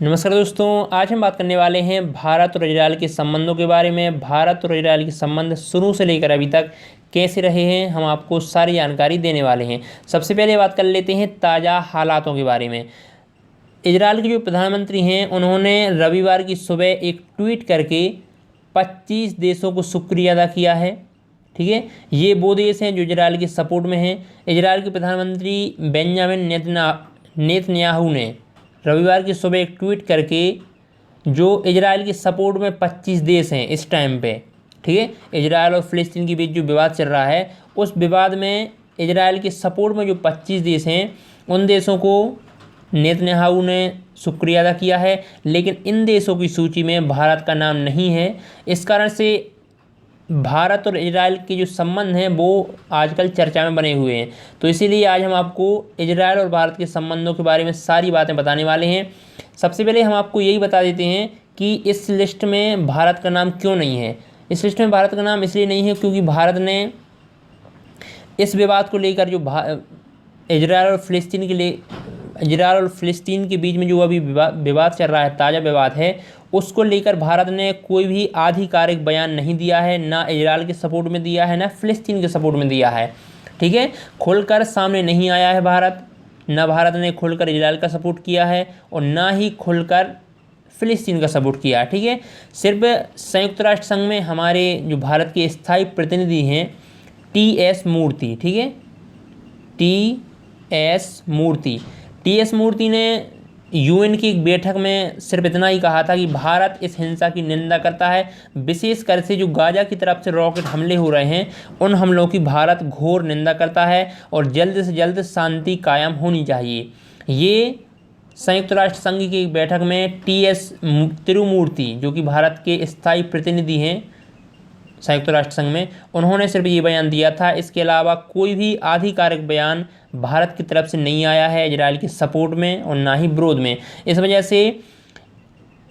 नमस्कार दोस्तों, आज हम बात करने वाले हैं भारत और इजरायल के संबंधों के बारे में। भारत और इजरायल के संबंध शुरू से लेकर अभी तक कैसे रहे हैं, हम आपको सारी जानकारी देने वाले हैं। सबसे पहले बात कर लेते हैं ताज़ा हालातों के बारे में। इजरायल के जो प्रधानमंत्री हैं उन्होंने रविवार की सुबह एक ट्वीट करके 25 देशों को शुक्रिया अदा किया है। ठीक है, ये वो देश हैं जो इजरायल के सपोर्ट में हैं। इजरायल के प्रधानमंत्री बेंजामिन नेतन्याहू ने रविवार की सुबह एक ट्वीट करके जो इजरायल के सपोर्ट में 25 देश हैं इस टाइम पे, ठीक है, इजरायल और फ़िलिस्तीन के बीच जो विवाद चल रहा है उस विवाद में इजरायल के सपोर्ट में जो 25 देश हैं उन देशों को नेतन्याहू ने शुक्रिया अदा किया है। लेकिन इन देशों की सूची में भारत का नाम नहीं है। इस कारण से भारत और इजरायल के जो संबंध हैं वो आजकल चर्चा में बने हुए हैं। तो इसीलिए आज हम आपको इजरायल और भारत के संबंधों के बारे में सारी बातें बताने वाले हैं। सबसे पहले हम आपको यही बता देते हैं कि इस लिस्ट में भारत का नाम क्यों नहीं है। इस लिस्ट में भारत का नाम इसलिए नहीं है क्योंकि भारत ने इस विवाद को लेकर जो इजरायल और फ़िलिस्तीन के बीच में जो अभी विवाद चल रहा है, ताज़ा विवाद है, उसको लेकर भारत ने कोई भी आधिकारिक बयान नहीं दिया है। ना इजरायल के सपोर्ट में दिया है, ना फ़िलिस्तीन के सपोर्ट में दिया है। ठीक है, खुलकर सामने नहीं आया है भारत। ना भारत ने खुलकर इजरायल का सपोर्ट किया है और ना ही खुलकर फ़िलिस्तीन का सपोर्ट किया। ठीक है, सिर्फ संयुक्त राष्ट्र संघ में हमारे जो भारत के स्थायी प्रतिनिधि हैं टी.एस. मूर्ति, ठीक है, टी.एस. मूर्ति ने यूएन की एक बैठक में सिर्फ इतना ही कहा था कि भारत इस हिंसा की निंदा करता है। विशेषकर से जो गाजा की तरफ से रॉकेट हमले हो रहे हैं उन हमलों की भारत घोर निंदा करता है और जल्द से जल्द शांति कायम होनी चाहिए। ये संयुक्त राष्ट्र संघ की एक बैठक में टी.एस. तिरुमूर्ति, जो कि भारत के स्थायी प्रतिनिधि हैं संयुक्त राष्ट्र संघ में, उन्होंने सिर्फ ये बयान दिया था। इसके अलावा कोई भी आधिकारिक बयान भारत की तरफ से नहीं आया है इजरायल के सपोर्ट में और ना ही विरोध में। इस वजह से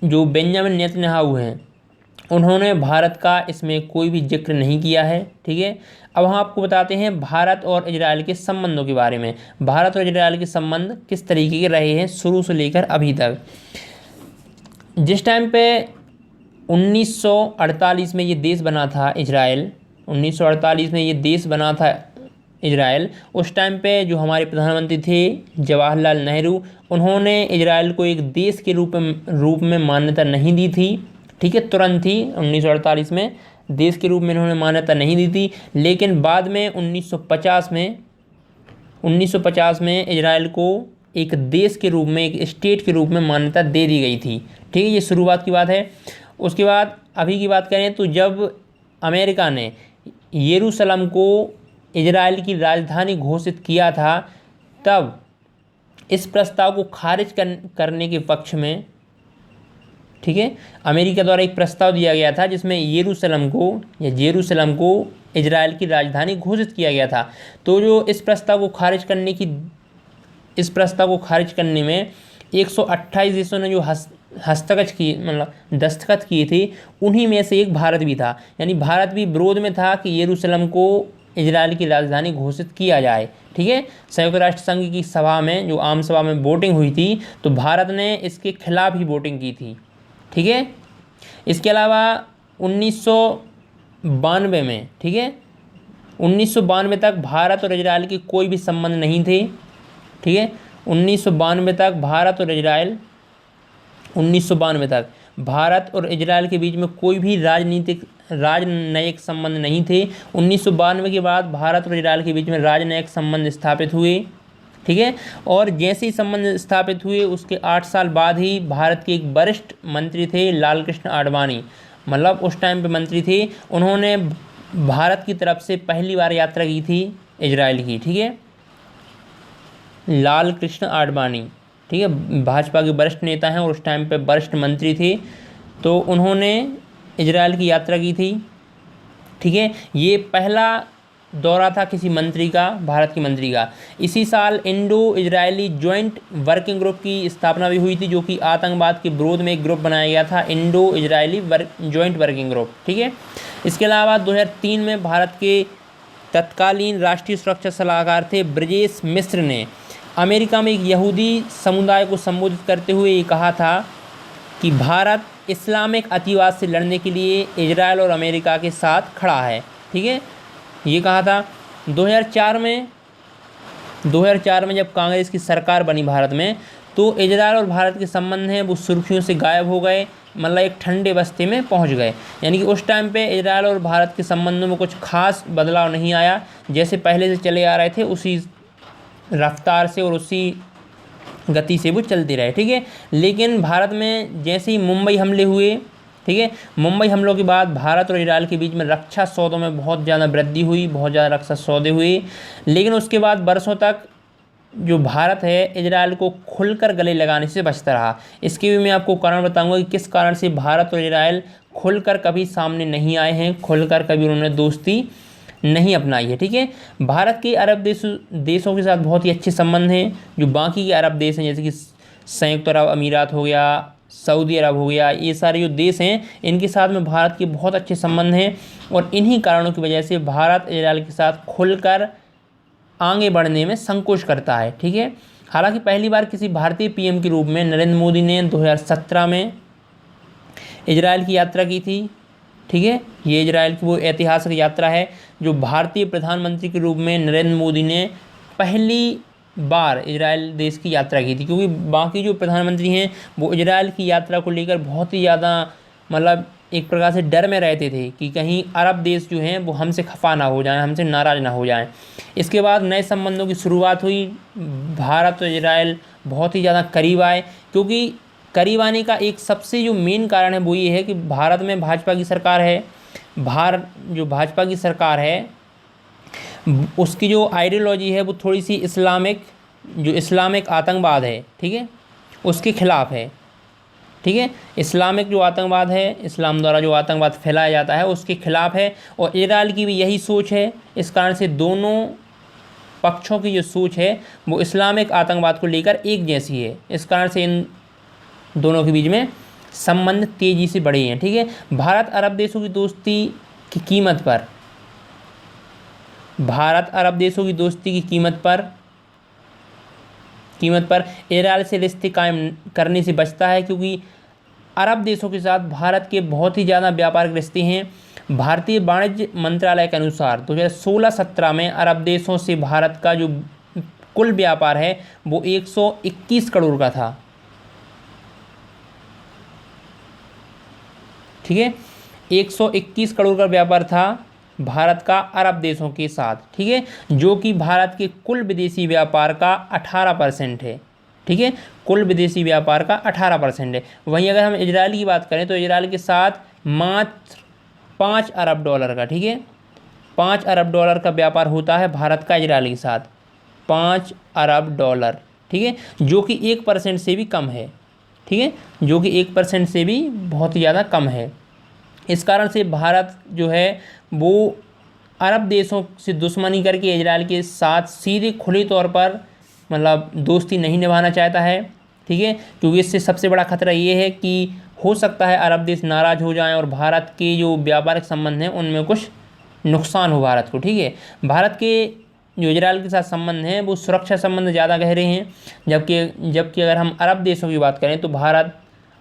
जो बेंजामिन नेतन्याहू हैं उन्होंने भारत का इसमें कोई भी जिक्र नहीं किया है। ठीक है, अब हम आपको बताते हैं भारत और इजरायल के संबंधों के बारे में। भारत और इजरायल के संबंध किस तरीके के रहे हैं शुरू से लेकर अभी तक। जिस टाइम पे 1948 में ये देश बना था इजरायल, 1948 में ये देश बना था इजरायल, उस टाइम पे जो हमारे प्रधानमंत्री थे जवाहरलाल नेहरू, उन्होंने इजरायल को एक देश के रूप में मान्यता नहीं दी थी। ठीक है, तुरंत ही 1948 में देश के रूप में उन्होंने मान्यता नहीं दी थी। लेकिन बाद में 1950 में इजरायल को एक देश के रूप में, एक स्टेट के रूप में मान्यता दे दी गई थी। ठीक है, ये शुरुआत की बात है। उसके बाद अभी की बात करें तो जब अमेरिका ने यरूशलेम को इजरायल की राजधानी घोषित किया था तब इस प्रस्ताव को खारिज करने के पक्ष में, ठीक है, अमेरिका द्वारा एक प्रस्ताव दिया गया था जिसमें यरूशलेम को इजरायल की राजधानी घोषित किया गया था। तो जो इस प्रस्ताव को खारिज करने में 128 देशों ने जो दस्तखत किए थे, उन्हीं में से एक भारत भी था। यानी भारत भी विरोध में था कि यरूशलेम को इजरायल की राजधानी घोषित किया जाए। ठीक है, संयुक्त राष्ट्र संघ की सभा में, जो आम सभा में वोटिंग हुई थी, तो भारत ने इसके खिलाफ ही वोटिंग की थी। ठीक है, इसके अलावा 1992 में, ठीक है, 1992 तक भारत और इजरायल के कोई भी संबंध नहीं थे। ठीक है, 1992 तक भारत और इजरायल के बीच में कोई भी राजनयिक संबंध नहीं थे। 1992 के बाद भारत और इजरायल के बीच में राजनयिक संबंध स्थापित हुए। ठीक है, और जैसे ही संबंध स्थापित हुए उसके 8 साल बाद ही भारत के एक वरिष्ठ मंत्री थे लालकृष्ण आडवाणी, मतलब उस टाइम पे मंत्री थे, उन्होंने भारत की तरफ से पहली बार यात्रा की थी इजरायल की। ठीक है, लालकृष्ण आडवाणी, ठीक है, भाजपा के वरिष्ठ नेता हैं और उस टाइम पे वरिष्ठ मंत्री थे, तो उन्होंने इजरायल की यात्रा की थी। ठीक है, ये पहला दौरा था किसी मंत्री का, भारत के मंत्री का। इसी साल Indo Israeli joint working group की स्थापना भी हुई थी, जो कि आतंकवाद के विरोध में एक ग्रुप बनाया गया था, Indo Israeli joint working group. ठीक है, इसके अलावा 2003 में भारत के तत्कालीन राष्ट्रीय सुरक्षा सलाहकार थे ब्रजेश मिश्र ने अमेरिका में एक यहूदी समुदाय को संबोधित करते हुए ये कहा था कि भारत इस्लामिक अतिवाद से लड़ने के लिए इजराइल और अमेरिका के साथ खड़ा है। ठीक है, ये कहा था 2004 में जब कांग्रेस की सरकार बनी भारत में, तो इजराइल और भारत के संबंध हैं वो सुर्खियों से गायब हो गए, मतलब एक ठंडे बस्ते में पहुंच गए। यानी कि उस टाइम पे इजराइल और भारत के संबंधों में कुछ खास बदलाव नहीं आया, जैसे पहले से चले आ रहे थे उसी रफ्तार से और उसी गति से वो चलते रहे। ठीक है, लेकिन भारत में जैसे ही मुंबई हमले हुए, ठीक है, मुंबई हमलों के बाद भारत और इजराइल के बीच में रक्षा सौदों में बहुत ज़्यादा वृद्धि हुई, बहुत ज़्यादा रक्षा सौदे हुए। लेकिन उसके बाद बरसों तक जो भारत है इजराइल को खुलकर गले लगाने से बचता रहा। इसके भी मैं आपको कारण बताऊंगा कि किस कारण से भारत और इजराइल खुलकर कभी सामने नहीं आए हैं, खुलकर कभी उन्होंने दोस्ती नहीं अपनाई है। ठीक है, भारत के अरब देशों के साथ बहुत ही अच्छे संबंध हैं। जो बाकी के अरब देश हैं जैसे कि संयुक्त अरब अमीरात हो गया, सऊदी अरब हो गया, ये सारे जो देश हैं इनके साथ में भारत के बहुत अच्छे संबंध हैं और इन्हीं कारणों की वजह से भारत इजराइल के साथ खुलकर आगे बढ़ने में संकोच करता है। ठीक है, हालांकि पहली बार किसी भारतीय पीएम के रूप में नरेंद्र मोदी ने 2017 में इजराइल की यात्रा की थी। ठीक है, ये इजराइल की वो ऐतिहासिक यात्रा है जो भारतीय प्रधानमंत्री के रूप में नरेंद्र मोदी ने पहली बार इजराइल देश की यात्रा की थी, क्योंकि बाकी जो प्रधानमंत्री हैं वो इजराइल की यात्रा को लेकर बहुत ही ज़्यादा मतलब एक प्रकार से डर में रहते थे कि कहीं अरब देश जो हैं वो हमसे खफा ना हो जाएं, हमसे नाराज़ ना हो जाएं। इसके बाद नए संबंधों की शुरुआत हुई, भारत और इजराइल बहुत ही ज़्यादा करीब आए, क्योंकि करीब आने का एक सबसे जो मेन कारण है वो ये है कि भारत में भाजपा की सरकार है। जो भाजपा की सरकार है उसकी जो आइडियोलॉजी है वो थोड़ी सी इस्लामिक आतंकवाद है। ठीक है, उसके खिलाफ है। ठीक है, इस्लामिक जो आतंकवाद है, इस्लाम द्वारा जो आतंकवाद फैलाया जाता है उसके खिलाफ है और इजराइल की भी यही सोच है। इस कारण से दोनों पक्षों की जो सोच है वो इस्लामिक आतंकवाद को लेकर एक जैसी है। इस कारण से इन दोनों के बीच में संबंध तेज़ी से बढ़े हैं। ठीक है, भारत अरब देशों की दोस्ती की कीमत पर इजराइल से रिश्ते कायम करने से बचता है, क्योंकि अरब देशों के साथ भारत के बहुत ही ज़्यादा व्यापारिक रिश्ते हैं। भारतीय वाणिज्य मंत्रालय के अनुसार 2016-17 में अरब देशों से भारत का जो कुल व्यापार है वो 121 करोड़ का था। ठीक है, 121 करोड़ का व्यापार था भारत का अरब देशों के साथ। ठीक है, जो कि भारत के कुल विदेशी व्यापार का 18% है। ठीक है, कुल विदेशी व्यापार का 18% है। वहीं अगर हम इजराइल की बात करें तो इजराइल के साथ मात्र $5 अरब का, ठीक है, $5 अरब का व्यापार होता है भारत का इजराइल के साथ, $5 अरब। ठीक है, जो कि 1% से भी कम है। ठीक है, जो कि 1% से भी बहुत ही ज़्यादा कम है। इस कारण से भारत जो है वो अरब देशों से दुश्मनी करके इजराइल के साथ सीधे खुले तौर पर मतलब दोस्ती नहीं निभाना चाहता है। ठीक है, क्योंकि इससे सबसे बड़ा खतरा ये है कि हो सकता है अरब देश नाराज़ हो जाएं और भारत के जो व्यापारिक संबंध हैं उनमें कुछ नुकसान हो भारत को। ठीक है, भारत के जो इजराइल के साथ संबंध हैं वो सुरक्षा संबंध ज़्यादा गहरे हैं, जबकि अगर हम अरब देशों की बात करें तो भारत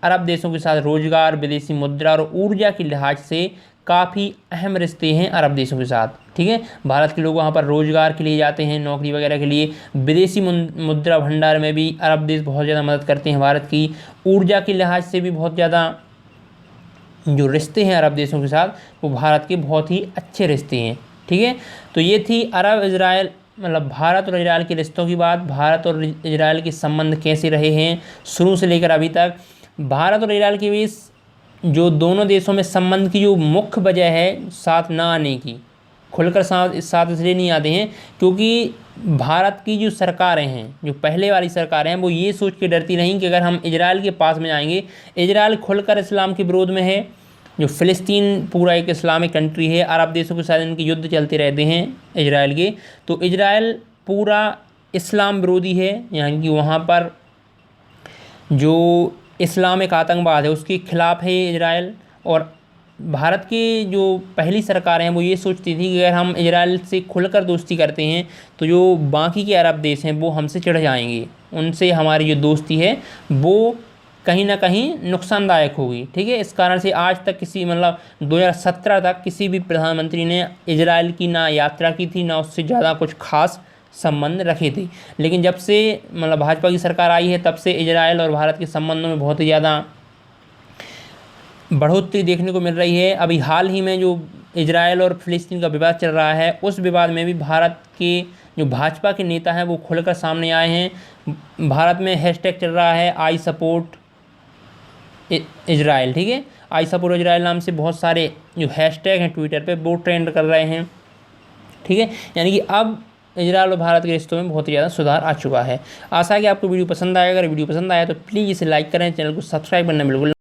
अरब देशों के साथ रोजगार, विदेशी मुद्रा और ऊर्जा के लिहाज से काफ़ी अहम रिश्ते हैं अरब देशों के साथ। ठीक है, भारत के लोग वहाँ पर रोजगार के लिए जाते हैं, नौकरी वगैरह के लिए। विदेशी मुद्रा भंडार में भी अरब देश बहुत ज़्यादा मदद करते हैं भारत की। ऊर्जा के लिहाज से भी बहुत ज़्यादा जो रिश्ते हैं अरब देशों के साथ वो भारत के बहुत ही अच्छे रिश्ते हैं। ठीक है, तो ये थी अरब इजराइल मतलब भारत और इजराइल के रिश्तों की बात। भारत और इजराइल के संबंध कैसे रहे हैं शुरू से लेकर अभी तक। भारत और इजराइल के बीच जो दोनों देशों में संबंध की जो मुख्य वजह है साथ ना आने की, खुलकर साथ इसलिए नहीं आते हैं क्योंकि भारत की जो सरकारें हैं, जो पहले वाली सरकारें हैं, वो ये सोच के डरती नहीं कि अगर हम इजराइल के पास में जाएंगे, इजराइल खुलकर इस्लाम के विरोध में है। जो फ़िलिस्तीन पूरा एक इस्लामिक कंट्री है, अरब देशों के साथ इनके युद्ध चलते रहते हैं इजराइल के, तो इजराइल पूरा इस्लाम विरोधी है। यानी कि वहाँ पर जो इस्लामिक आतंकवाद है उसके खिलाफ है इजराइल। और भारत की जो पहली सरकारें हैं वो ये सोचती थी कि अगर हम इजराइल से खुलकर दोस्ती करते हैं तो जो बाकी के अरब देश हैं वो हमसे चिढ़ जाएंगे, उनसे हमारी जो दोस्ती है वो कहीं ना कहीं नुकसानदायक होगी। ठीक है, इस कारण से आज तक किसी मतलब 2017 तक किसी भी प्रधानमंत्री ने इजराइल की ना यात्रा की थी, ना उससे ज़्यादा कुछ खास संबंध रखे थे। लेकिन जब से मतलब भाजपा की सरकार आई है तब से इजराइल और भारत के संबंधों में बहुत ही ज़्यादा बढ़ोतरी देखने को मिल रही है। अभी हाल ही में जो इजराइल और फ़िलिस्तीन का विवाद चल रहा है, उस विवाद में भी भारत के जो भाजपा के नेता हैं वो खुलकर सामने आए हैं। भारत में हैशटैग चल रहा है आई सपोर्ट इजराइल। ठीक है, आई सपोर्ट इजराइल नाम से बहुत सारे जो हैशटैग हैं ट्विटर पे वो ट्रेंड कर रहे हैं। ठीक है, यानी कि अब इजराइल और भारत के रिश्तों में बहुत ही ज़्यादा सुधार आ चुका है। आशा है कि आपको वीडियो पसंद आएगा। अगर वीडियो पसंद आया तो प्लीज़ इसे लाइक करें, चैनल को सब्सक्राइब करना बिल्कुल